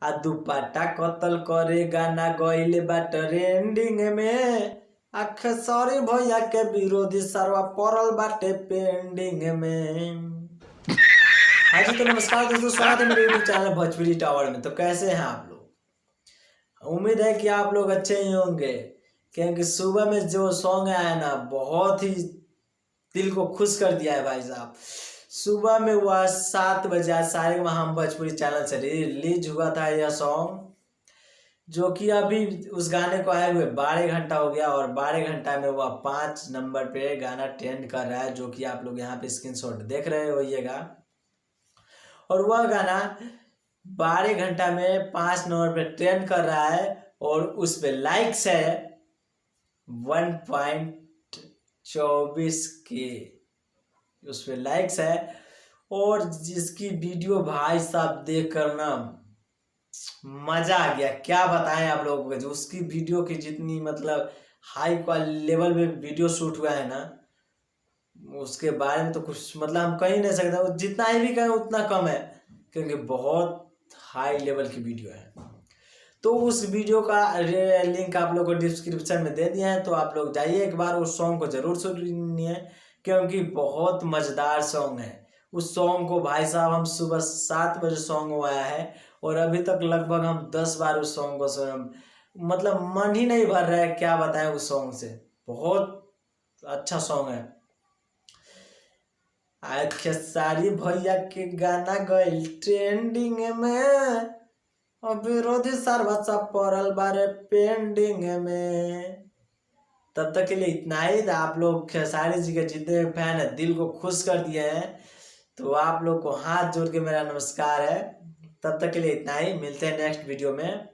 आ दुपट्टा कतल करे गाना गइले बा ट्रेंडिंग में। खेसारी भैया के विरोधी सरवा पड़ल बाटे पेंडिंग में। हाँ जी, तो नमस्कार दोस्तों, स्वागत है मेरे यूट्यूब चैनल भोजपुरी टावर में। तो कैसे हैं आप लोग? उम्मीद है कि आप लोग अच्छे ही होंगे, क्योंकि सुबह में जो सॉन्ग आया ना, बहुत ही दिल को खुश कर दिया है भाई साहब। सुबह में हुआ 7 बजे आज सारे हम भोजपुरी चैनल से रिलीज हुआ था यह सॉन्ग, जो कि अभी उस गाने को आए हुए 12 घंटा हो गया और 12 घंटा में वह 5 नंबर पे गाना ट्रेंड कर रहा है, जो कि आप लोग यहाँ पे स्क्रीनशॉट देख रहे होइएगा। और वह गाना 12 घंटा में 5 नंबर पे ट्रेंड कर रहा है और उस पे लाइक्स है 1.24 के, उस पे लाइक्स है। और जिसकी वीडियो भाई साहब देख कर ना मजा आ गया, क्या बताएं आप लोगों को। जो उसकी वीडियो की जितनी मतलब हाई क्वालिटी लेवल में वीडियो शूट हुआ है ना, उसके बारे में तो कुछ मतलब हम कह ही नहीं सकते। जितना ही भी कहें उतना कम है, क्योंकि बहुत हाई लेवल की वीडियो है। तो उस वीडियो का लिंक आप लोग को डिस्क्रिप्शन में दे दिया है, तो आप लोग जाइए एक बार उस सॉन्ग को जरूर सुनिए, क्योंकि बहुत मज़ेदार सॉन्ग है। उस सॉन्ग को भाई साहब हम सुबह 7 बजे सॉन्ग आया है और अभी तक लगभग हम 10 बार उस सॉन्ग को सुन, मतलब मन ही नहीं भर रहा है, क्या बताएं उस सॉन्ग से। बहुत अच्छा सॉन्ग है। खेसारी भैया के गाना गइल ट्रेंडिंग में, और विरोधी सर्वसा पड़ल बारे पेंडिंग में। तब तक के लिए इतना ही। आप लोग खेसारी जी के जितने फैन है दिल को खुश कर दिए हैं, तो आप लोग को हाथ जोड़ के मेरा नमस्कार है। तब तक के लिए इतना ही, मिलते हैं नेक्स्ट वीडियो में।